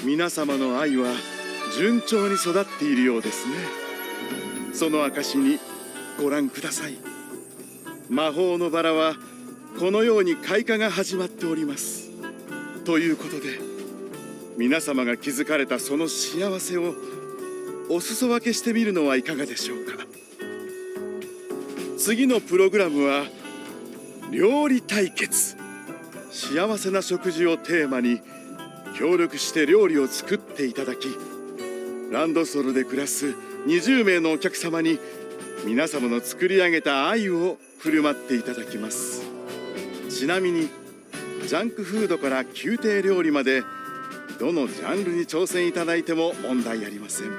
皆様の愛は順調に育っているようですね。その証にご覧ください。魔法のバラはこのように開花が始まっております。ということで、皆様が築かれたその幸せをお裾分けしてみるのはいかがでしょうか。次のプログラムは料理対決。幸せな食事をテーマに協力して料理を作っていただき、ランドソルで暮らす20名のお客様に皆様の作り上げた愛を振る舞っていただきます。ちなみにジャンクフードから宮廷料理までどのジャンルに挑戦いただいても問題ありません。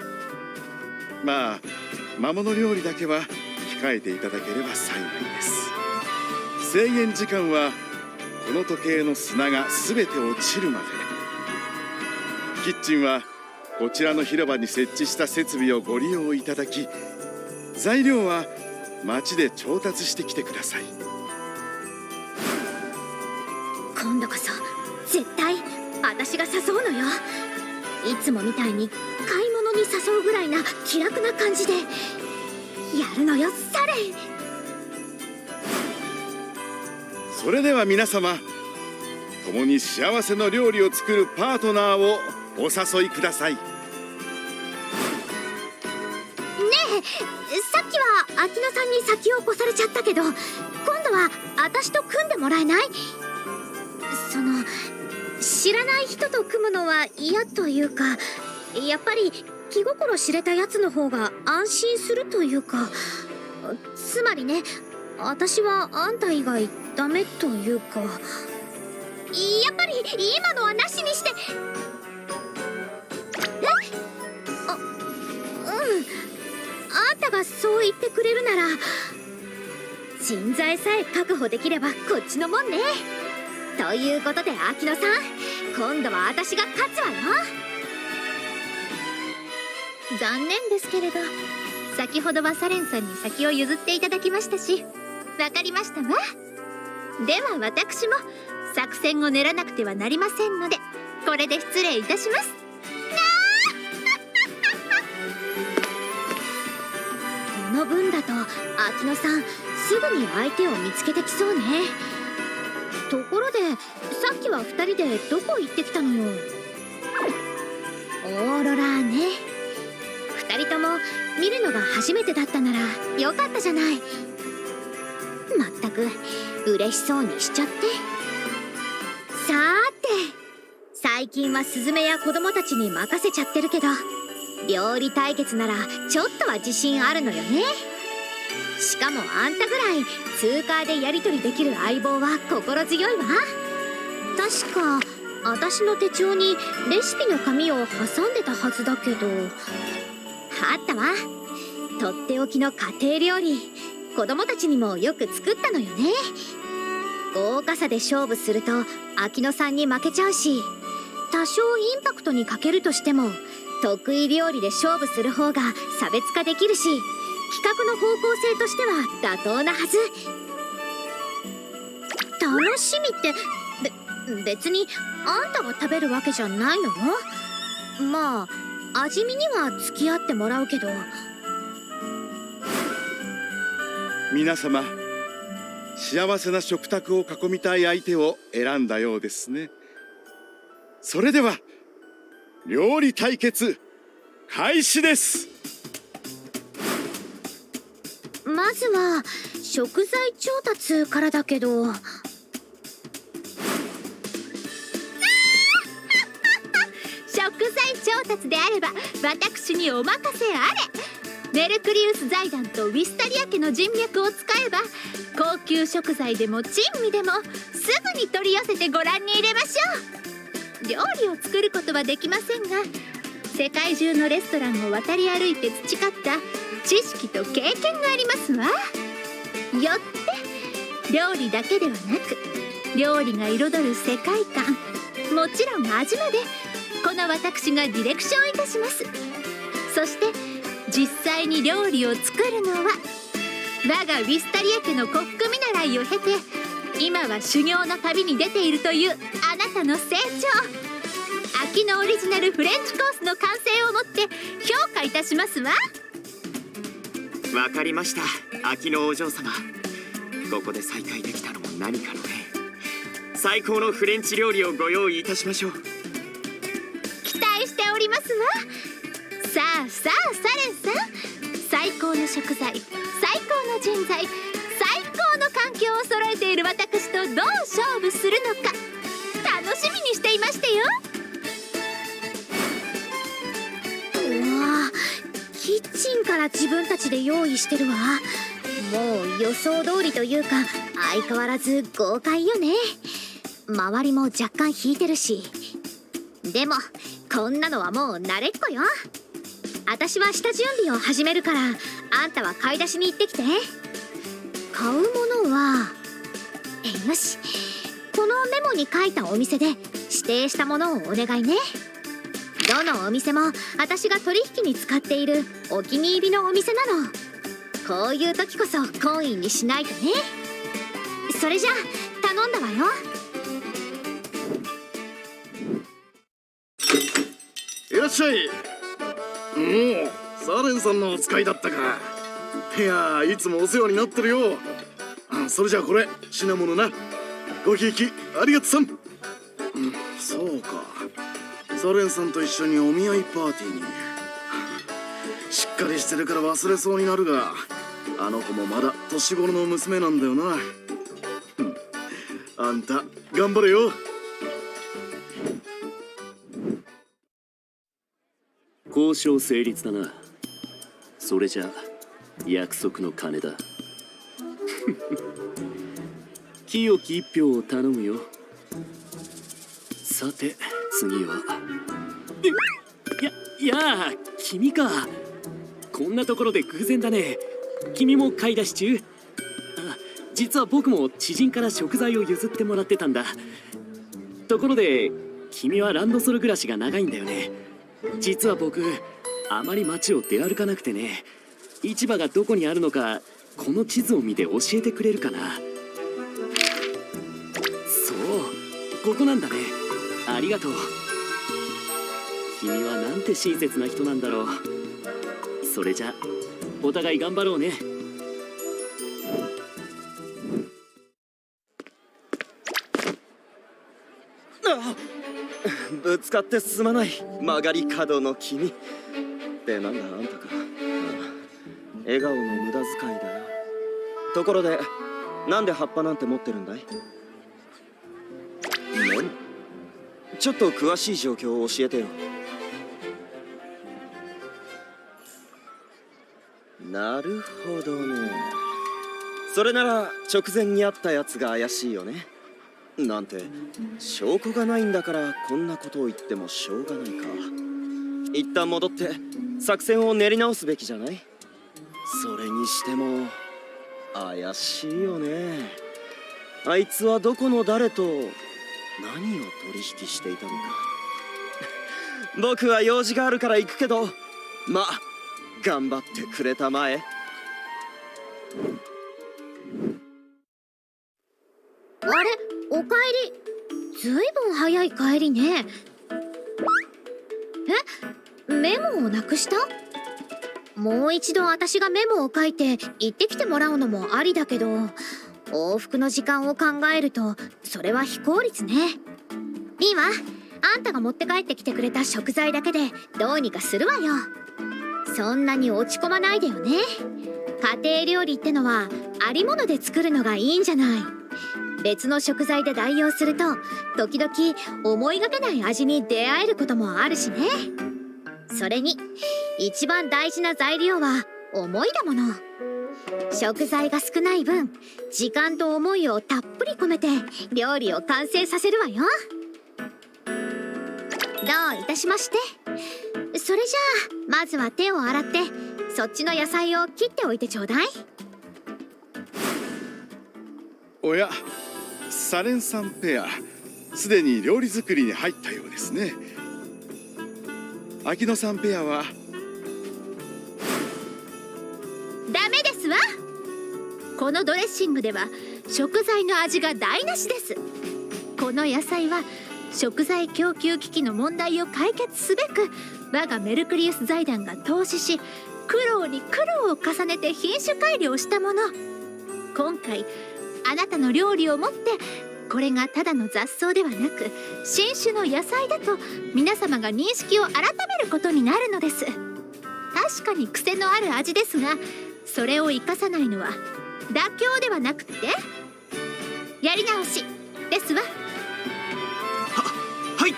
まあ魔物料理だけは控えていただければ幸いです。制限時間はこの時計の砂が全て落ちるまで。キッチンはこちらの広場に設置した設備をご利用いただき、材料は町で調達してきてください。今度こそ絶対私が誘うのよ。いつもみたいに買い物に誘うぐらいな気楽な感じでやるのよ、サレン。それでは皆様、共に幸せの料理を作るパートナーをお誘いください。ねえ、さっきは秋野さんに先を越されちゃったけど、今度は私と組んでもらえない？知らない人と組むのは嫌というか、やっぱり気心知れたやつの方が安心するというか、つまりね、私はあんた以外ダメというか。やっぱり今のはなしにして。あんたがそう言ってくれるなら、人材さえ確保できればこっちのもんね。ということで秋野さん、今度は私が勝つわよ。残念ですけれど、先ほどはサレンさんに先を譲っていただきましたし、わかりましたわ。では私も作戦を練らなくてはなりませんので、これで失礼いたします。この分だと秋野さんすぐに相手を見つけてきそうね。ところでさっきは2人でどこ行ってきたのよ。オーロラね。2人とも見るのが初めてだったならよかったじゃない。まったく嬉しそうにしちゃって。さーて、最近はスズメや子供たちに任せちゃってるけど、料理対決ならちょっとは自信あるのよね。しかもあんたぐらい通過でやり取りできる相棒は心強いわ。確か私の手帳にレシピの紙を挟んでたはずだけど。あったわ。とっておきの家庭料理、子供たちにもよく作ったのよね。豪華さで勝負すると秋野さんに負けちゃうし、多少インパクトに欠けるとしても得意料理で勝負する方が差別化できるし、企画の方向性としては妥当なはず。楽しみって別にあんたが食べるわけじゃないのよ。まあ味見には付き合ってもらうけど。皆様、幸せな食卓を囲みたい相手を選んだようですね。それでは料理対決開始です。まずは食材調達からだけど。食材調達であれば私にお任せあれ。メルクリウス財団とウィスタリア家の人脈を使えば、高級食材でも珍味でもすぐに取り寄せてご覧に入れましょう。料理を作ることはできませんが、世界中のレストランを渡り歩いて培った知識と経験がありますわ。よって料理だけではなく、料理が彩る世界観、もちろん味までこの私がディレクションいたします。そして実際に料理を作るのは我がウィスタリア家のコック見習いを経て、今は修行の旅に出ているというあなたの成長。秋のオリジナルフレンチコースの完成をもって評価いたしますわ。わかりました、秋のお嬢様。ここで再会できたのも何かのね。最高のフレンチ料理をご用意いたしましょう。期待しておりますわ。さあさあ、サレンさん、最高の食材、最高の人材、最高の環境を揃えている私とどう勝負するのか楽しみにしていましたよ。うわ、キッチンから自分たちで用意してるわ。もう予想通りというか相変わらず豪快よね。周りも若干引いてるし。でもこんなのはもう慣れっこよ。私は下準備を始めるから、あんたは買い出しに行ってきて。買うものはよし、このメモに書いたお店で指定したものをお願いね。どのお店も私が取引に使っているお気に入りのお店なの。こういう時こそ懇意にしないとね。それじゃあ頼んだわよ。いらっしゃい。おお、サレンさんのお使いだったか。いや、いつもお世話になってるよ。それじゃあこれ品物な。ごひいきありがとさん。そうか、サレンさんと一緒にお見合いパーティーに。しっかりしてるから忘れそうになるが、あの子もまだ年頃の娘なんだよな。あんた頑張れよ。交渉成立だな。それじゃ約束の金だ。清き一票を頼むよ。さて次は。いや君か。こんなところで偶然だね。君も買い出し中？実は僕も知人から食材を譲ってもらってたんだ。ところで君はランドソル暮らしが長いんだよね。実は僕あまり街を出歩かなくてね。市場がどこにあるのかこの地図を見て教えてくれるかな。そう、ここなんだね。ありがとう。君はなんて親切な人なんだろう。それじゃお互い頑張ろうね。ぶつかってすまない、曲がり角の君。ってなんだあんたか。笑顔の無駄遣いだよ。ところでなんで葉っぱなんて持ってるんだい？ちょっと詳しい状況を教えてよ。なるほどね。それなら直前に会ったやつが怪しいよね。なんて証拠がないんだからこんなことを言ってもしょうがないか。一旦戻って作戦を練り直すべきじゃない？それにしても怪しいよね。あいつはどこの誰と何を取引していたのか。僕は用事があるから行くけど、まあ頑張ってくれたまえ。あれ、おかえり。ずいぶん早い帰りね。メモをなくした？もう一度私がメモを書いて行ってきてもらうのもありだけど、往復の時間を考えるとそれは非効率ね。いいわ、あんたが持って帰ってきてくれた食材だけでどうにかするわよ。そんなに落ち込まないでよね。家庭料理ってのはありもので作るのがいいんじゃない。別の食材で代用すると時々思いがけない味に出会えることもあるしね。それに一番大事な材料は思いだもの。食材が少ない分時間と思いをたっぷり込めて料理を完成させるわよ。どういたしまして。それじゃあまずは手を洗ってそっちの野菜を切っておいてちょうだい。おや、サレンさんペア、すでに料理作りに入ったようですね。秋野さんペアはダメですわ。このドレッシングでは食材の味が台無しです。この野菜は食材供給危機の問題を解決すべく我がメルクリウス財団が投資し、苦労に苦労を重ねて品種改良したもの。今回あなたの料理をもってこれがただの雑草ではなく新種の野菜だと皆様が認識を改めることになるのです。確かに癖のある味ですが、それを生かさないのは妥協ではなくってやり直しですわ。はい。こ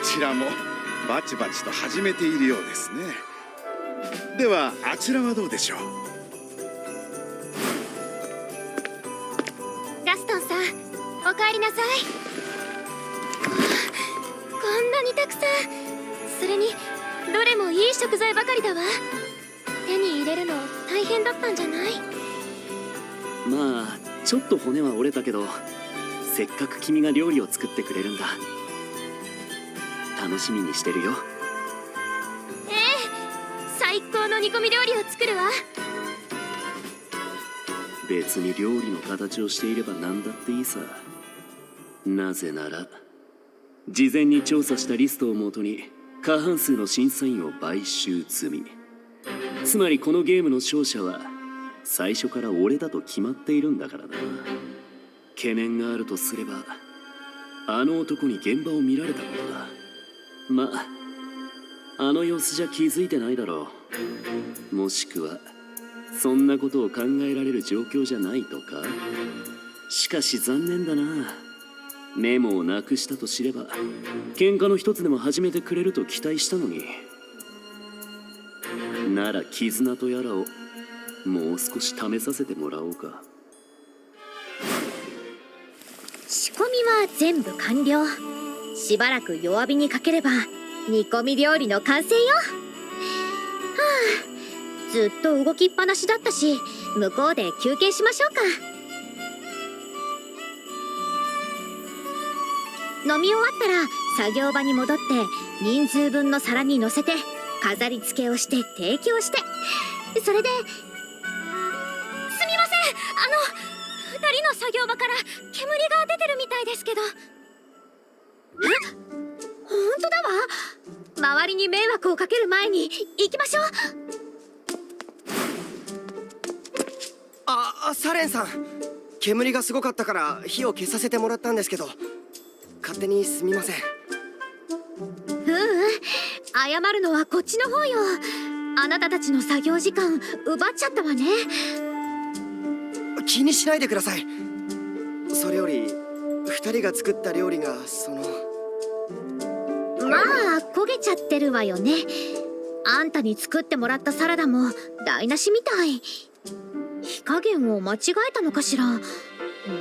ちらもバチバチと始めているようですね。ではあちらはどうでしょう。ガストンさん、おかえりなさい。こんなにたくさん、それにどれもいい食材ばかりだわ。手に入れるの大変だったんじゃない？まあちょっと骨は折れたけど、せっかく君が料理を作ってくれるんだ。楽しみにしてるよ。最高の煮込み料理を作るわ。別に料理の形をしていれば何だっていいさ。なぜなら事前に調査したリストをもとに過半数の審査員を買収済み。つまりこのゲームの勝者は最初から俺だと決まっているんだからな。懸念があるとすればあの男に現場を見られたことだ。まあの様子じゃ気づいてないだろう。もしくはそんなことを考えられる状況じゃないとか。しかし残念だな。メモをなくしたと知れば喧嘩の一つでも始めてくれると期待したのに。なら絆とやらをもう少し試させてもらおうか。仕込みは全部完了。しばらく弱火にかければ煮込み料理の完成よ。ずっと動きっぱなしだったし、向こうで休憩しましょうか。飲み終わったら作業場に戻って人数分の皿に乗せて飾り付けをして提供して、それで。すみません、2人の作業場から煙が出てるみたいですけど。本当だわ。周りに迷惑をかける前に行きましょう。サレンさん、煙がすごかったから火を消させてもらったんですけど、勝手にすみません。謝るのはこっちの方よ。あなたたちの作業時間奪っちゃったわね。気にしないでください。それより2人が作った料理がまあ焦げちゃってるわよね。あんたに作ってもらったサラダも台無しみたい。火加減を間違えたのかしら。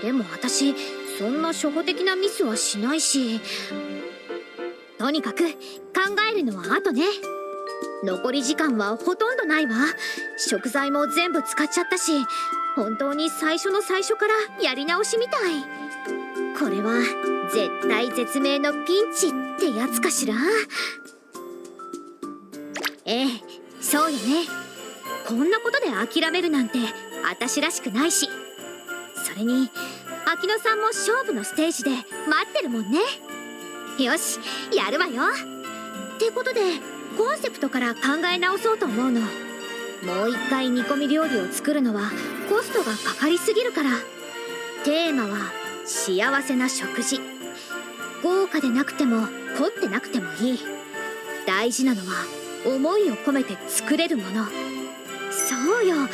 でも私そんな初歩的なミスはしないし。とにかく考えるのは後ね。残り時間はほとんどないわ。食材も全部使っちゃったし、本当に最初の最初からやり直しみたい。これは絶対絶命のピンチってやつかしら。ええ、そうよね。こんなことで諦めるなんて私らしくないし。それに秋野さんも勝負のステージで待ってるもんね。よし、やるわよ。ってことでコンセプトから考え直そうと思うの。もう一回煮込み料理を作るのはコストがかかりすぎるから。テーマは幸せな食事。豪華でなくても凝ってなくてもいい。大事なのは思いを込めて作れるもの。そうよ、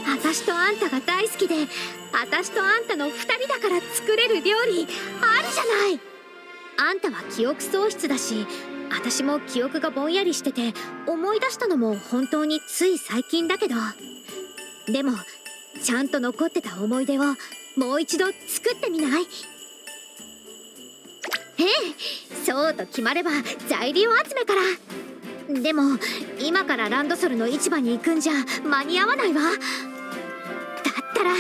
私とあんたが大好きで、私とあんたの2人だから作れる料理あるじゃない。あんたは記憶喪失だし、私も記憶がぼんやりしてて思い出したのも本当につい最近だけど、でもちゃんと残ってた思い出をもう一度作ってみない？そうと決まれば材料集めから。でも今からランドソルの市場に行くんじゃ間に合わないわ。だったら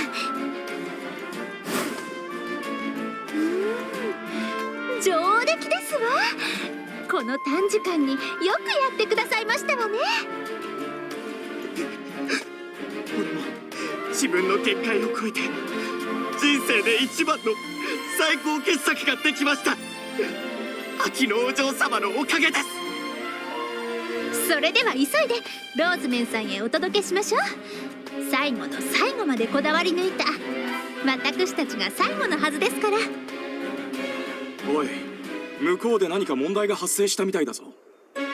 上出来ですわ。この短時間によくやってくださいましたわね。俺も自分の限界を超えて人生で一番の最高傑作ができました。秋のお嬢様のおかげです。それでは急いでローズメンさんへお届けしましょう。最後の最後までこだわり抜いた私たちが最後のはずですから。おい、向こうで何か問題が発生したみたいだぞ。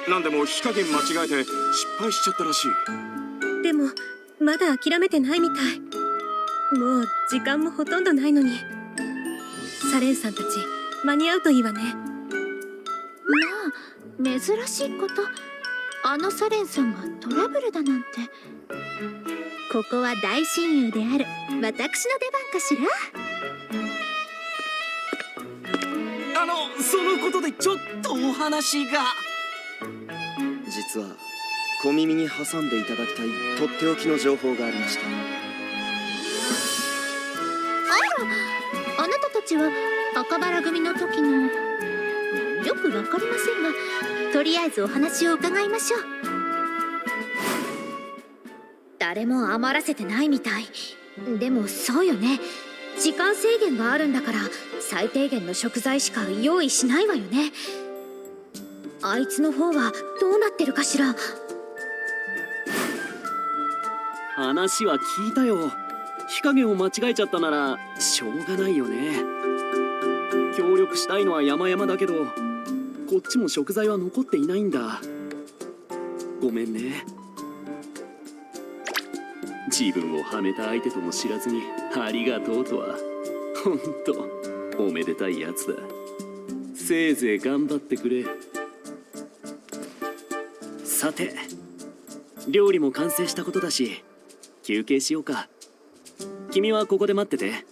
なんでも火加減間違えて失敗しちゃったらしい。でもまだ諦めてないみたい。もう時間もほとんどないのに。サレンさんたち間に合うといいわね。まあ珍しいこと。あのサレンさんがトラブルだなんて。ここは大親友である私の出番かしら。そのことでちょっとお話が。実は小耳に挟んでいただきたいとっておきの情報がありました。あなたたちは赤原組の時のよくわかりませんが、とりあえずお話を伺いましょう。誰も余らせてないみたい。でもそうよね、時間制限があるんだから最低限の食材しか用意しないわよね。あいつの方はどうなってるかしら。話は聞いたよ。火加減を間違えちゃったならしょうがないよね。協力したいのは山々だけど、こっちも食材は残っていないんだ。ごめんね。自分をはめた相手とも知らずにありがとうとは、ほんとおめでたいやつだ。せいぜい頑張ってくれ。さて、料理も完成したことだし休憩しようか。君はここで待ってて。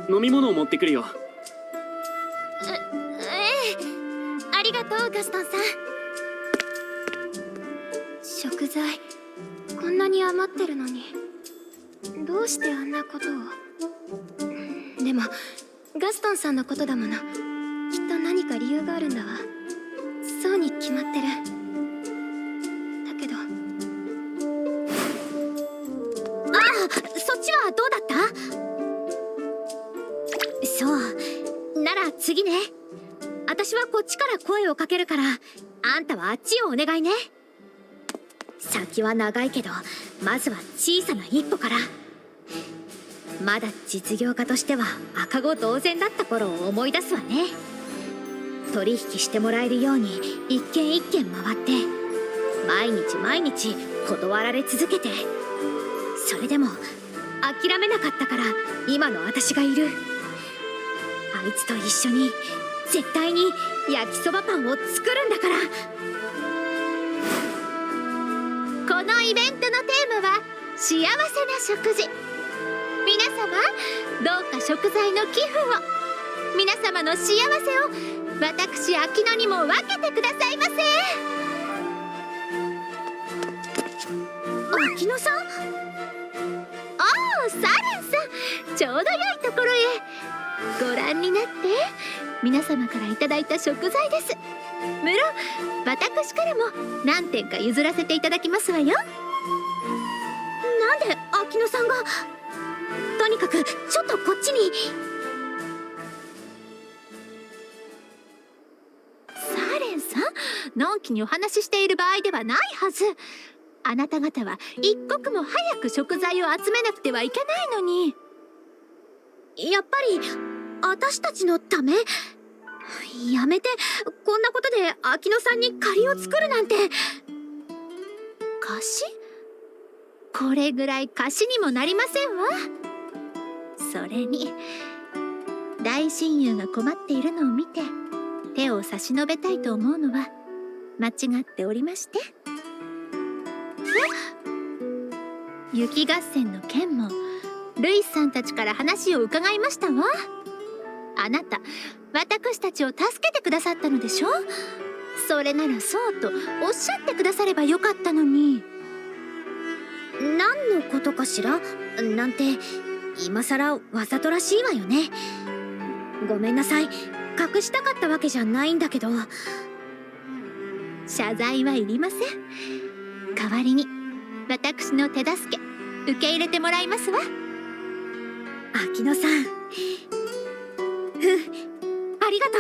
飲み物を持ってくるよ。ありがとうガストンさん。食材こんなに余ってるのにどうしてあんなことを。でもガストンさんのことだもの、きっと何か理由があるんだわ。そうに決まってる。だけどそっちはどうだった？そうなら次ね。私はこっちから声をかけるから、あんたはあっちをお願いね。先は長いけどまずは小さな一歩から。まだ実業家としては赤子同然だった頃を思い出すわね。取引してもらえるように一軒一軒回って、毎日毎日断られ続けて、それでも諦めなかったから今の私がいる。あいつと一緒に絶対に焼きそばパンを作るんだから。このイベントのテーマは幸せな食事。皆様どうか食材の寄付を、皆様の幸せを私秋野にも分けてくださいませ。秋野さん。おお、サレンさん、ちょうど良いところへ。ご覧になって。皆様からいただいた食材です。無論私からも何点か譲らせていただきますわよ。なんで秋野さんが。とにかくちょっとこっちに。サレンさん、のんきにお話ししている場合ではないはず。あなた方は一刻も早く食材を集めなくてはいけないのに。やっぱり私たちのため。やめて、こんなことで秋野さんに借りを作るなんて。貸し？これぐらい貸しにもなりませんわ。それに大親友が困っているのを見て手を差し伸べたいと思うのは間違っておりまして。雪合戦の件もルイスさんたちから話を伺いましたわ。あなた私たちを助けてくださったのでしょ。それならそうとおっしゃってくださればよかったのに。何のことかしらなんて今さらわざとらしいわよね。ごめんなさい、隠したかったわけじゃないんだけど。謝罪はいりません。代わりに私の手助け受け入れてもらいますわ。秋野さん、ありがとう。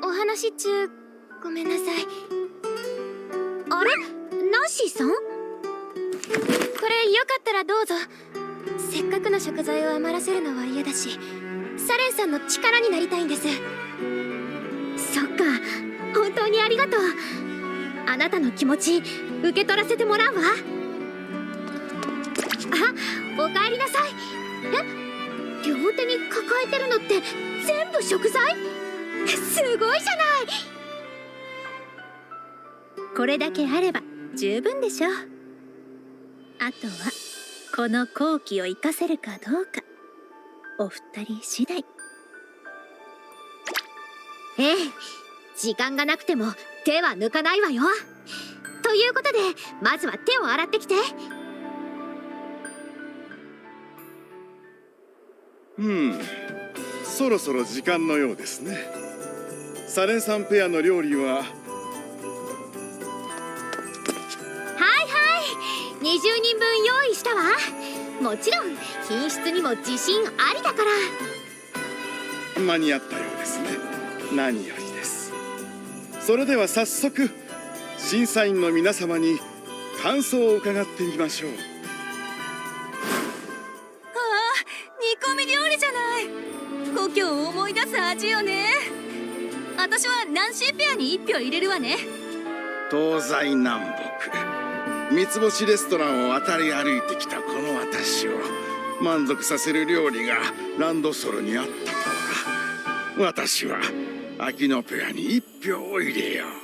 お話中ごめんなさい。あれ、ナンシーさん？これよかったらどうぞ。せっかくの食材を余らせるのは嫌だし、サレンさんの力になりたいんです。そっか、本当にありがとう。あなたの気持ち受け取らせてもらうわ。あ、おかえりなさい。え、両手に抱えてるのって全部食材？すごいじゃない。これだけあれば十分でしょう。あとはこの好機を生かせるかどうか、お二人次第。ええ、時間がなくても手は抜かないわよ。ということで、まずは手を洗ってきて。そろそろ時間のようですね。サレンさんペアの料理は20人分用意したわ。もちろん品質にも自信ありだから。間に合ったようですね。何よりです。それでは早速審査員の皆様に感想を伺ってみましょう。煮込み料理じゃない。故郷を思い出す味よね。私はナンシーペアに1票入れるわね。東西南北三つ星レストランを渡り歩いてきたこの私を満足させる料理がランドソルにあったとは、私は秋のペアに1票を入れよう。うわ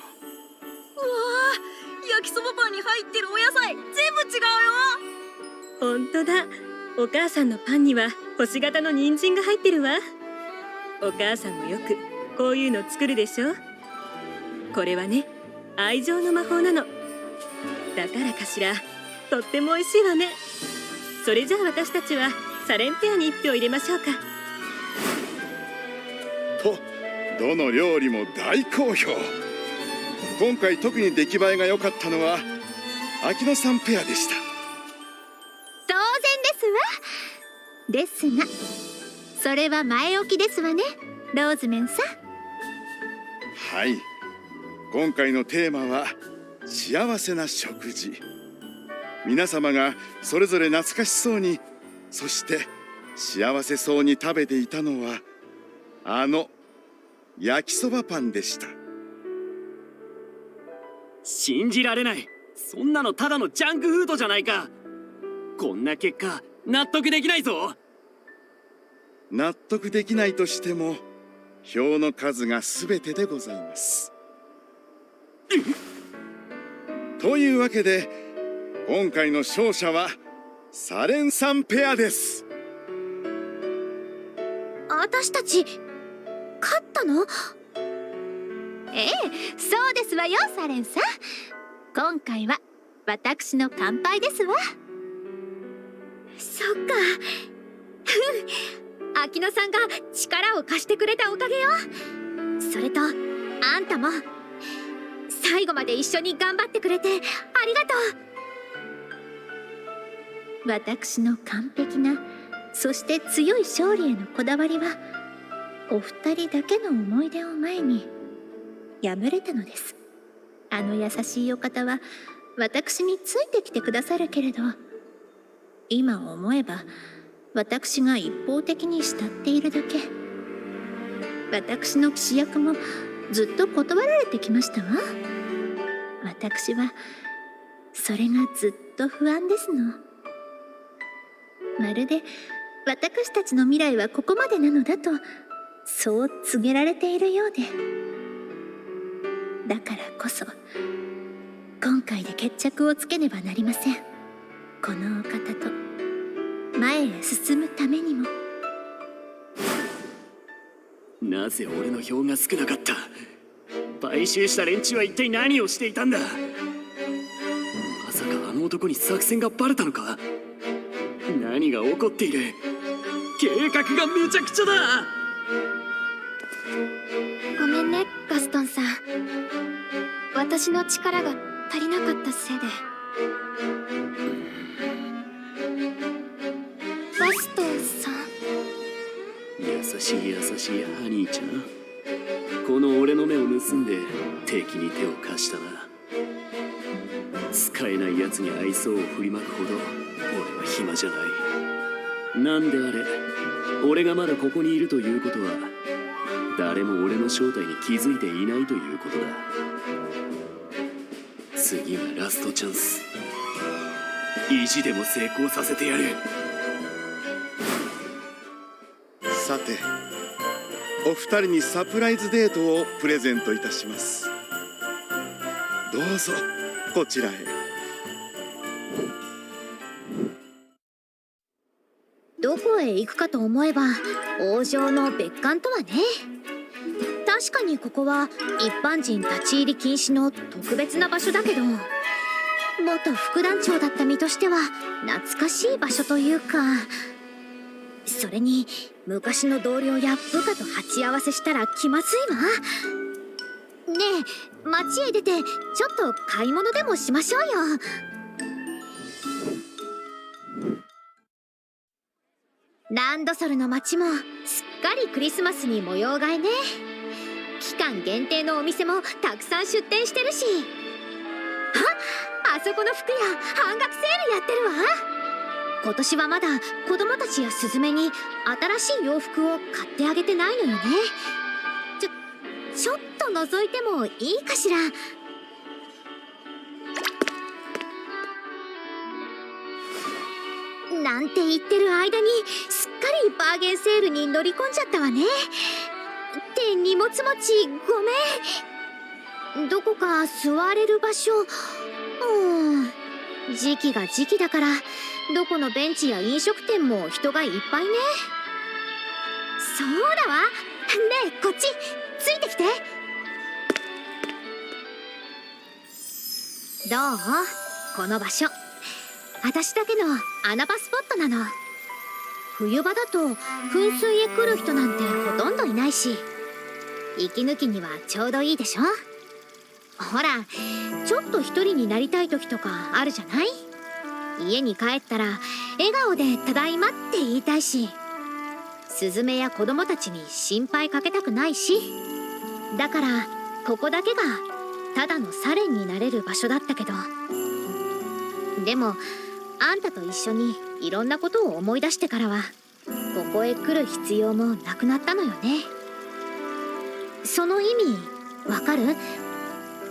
ー、焼きそばパンに入ってるお野菜全部違うよ。ほんとだ。お母さんのパンには星型の人参が入ってるわ。お母さんもよくこういうの作るでしょ。これはね、愛情の魔法なの。だからかしら、とっても美味しいわね。それじゃあ私たちはサレンペアに1票入れましょうか。と、どの料理も大好評。今回特に出来栄えが良かったのは秋野さんペアでした。当然ですわ。ですがそれは前置きですわね、ローズメンさん。はい、今回のテーマは幸せな食事。皆様がそれぞれ懐かしそうに、そして幸せそうに食べていたのはあの焼きそばパンでした。信じられない。そんなのただのジャンクフードじゃないか。こんな結果納得できないぞ。納得できないとしても票の数が全てでございます。というわけで今回の勝者はサレンさんペアです。私たち勝ったの？ええ、そうですわよ、サレンさん。今回は私の乾杯ですわ。そっか。秋野さんが力を貸してくれたおかげよ。それとあんたも最後まで一緒に頑張ってくれてありがとう。私の完璧な、そして強い勝利へのこだわりはお二人だけの思い出を前に破れたのです。あの優しいお方は私についてきてくださるけれど、今思えば私が一方的に慕っているだけ。私の騎士役もずっと断られてきましたわ。私はそれがずっと不安ですの。まるで私たちの未来はここまでなのだと、そう告げられているようで。だからこそ今回で決着をつけねばなりません。このお方と前へ進むためにも。なぜ俺の票が少なかった。買収した連中は一体何をしていたんだ。まさかあの男に作戦がバレたのか。何が起こっている。計画がめちゃくちゃだ。ごめんね、ガストンさん。私の力が足りなかったせいで。バストさん。優しい優しいハニーちゃん、この俺の目を盗んで敵に手を貸したな。使えない奴に愛想を振りまくほど俺は暇じゃない。なんであれ、俺がまだここにいるということは誰も俺の正体に気づいていないということだ。次はラストチャンス、意地でも成功させてやる。さて、お二人にサプライズデートをプレゼントいたします。どうぞこちらへ。どこへ行くかと思えば王城の別館とはね。確かにここは一般人立ち入り禁止の特別な場所だけど、元副団長だった身としては懐かしい場所というか、それに昔の同僚や部下と鉢合わせしたら気まずいわ。ねえ、街へ出てちょっと買い物でもしましょうよ。ランドソルの街もすっかりクリスマスに模様替えね。期間限定のお店もたくさん出店してるし、あそこの服屋半額セールやってるわ。今年はまだ子供たちやスズメに新しい洋服を買ってあげてないのよね。ちょっと覗いてもいいかしら。なんて言ってる間にすっかりバーゲンセールに乗り込んじゃったわね。って荷物持ちごめん。どこか座れる場所。時期が時期だからどこのベンチや飲食店も人がいっぱいね。そうだわ。ねえ、こっちついてきて。どう？この場所私だけの穴場スポットなの。冬場だと噴水へ来る人なんてほとんどいないし、息抜きにはちょうどいいでしょ。ほら、ちょっと一人になりたい時とかあるじゃない？家に帰ったら笑顔でただいまって言いたいし、スズメや子供たちに心配かけたくないし、だからここだけがただのサレンになれる場所だったけど、でもあんたと一緒にいろんなことを思い出してからはここへ来る必要もなくなったのよね。その意味わかる？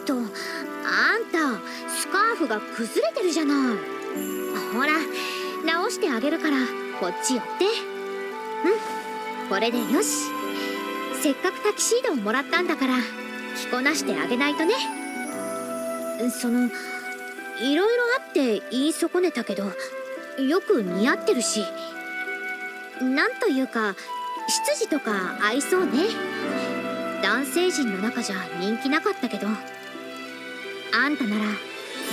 と、あんたスカーフが崩れてるじゃない。ほら、直してあげるからこっち寄って。これでよし。せっかくタキシードをもらったんだから着こなしてあげないとね。いろいろあって言い損ねたけど、よく似合ってるし、なんというか執事とか合いそうね。男性陣の中じゃ人気なかったけど、あんたなら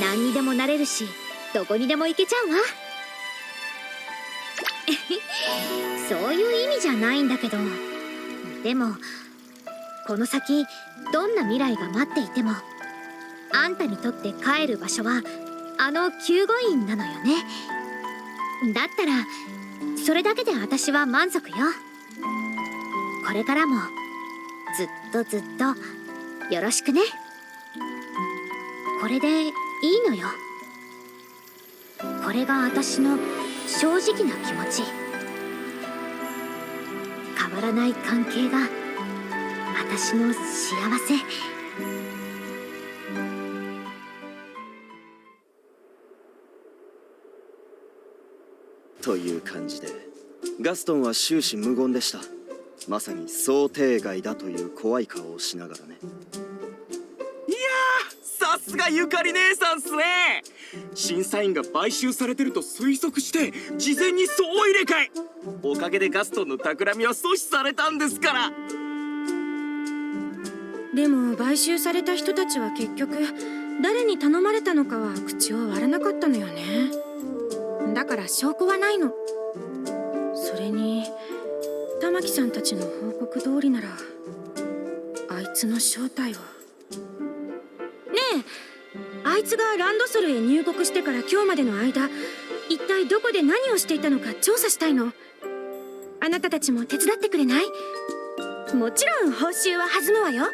何にでもなれるし、どこにでも行けちゃうわ。そういう意味じゃないんだけど、でもこの先どんな未来が待っていても、あんたにとって帰る場所はあの救護員なのよね。だったらそれだけで私は満足よ。これからもずっとずっとよろしくね。これでいいのよ。これが私の正直な気持ち。変わらない関係が私の幸せ。という感じでガストンは終始無言でした。まさに想定外だという怖い顔をしながらね。いやー、さすがゆかり姉さんっすね。審査員が買収されてると推測して事前に総入れ替え。おかげでガストンの企みは阻止されたんですから。でも買収された人たちは結局誰に頼まれたのかは口を割らなかったのよね。だから証拠はないの。それに玉木さんたちの報告通りならあいつの正体は。ねえ、あいつがランドソルへ入国してから今日までの間一体どこで何をしていたのか調査したいの。あなたたちも手伝ってくれない？もちろん報酬は弾むわよ。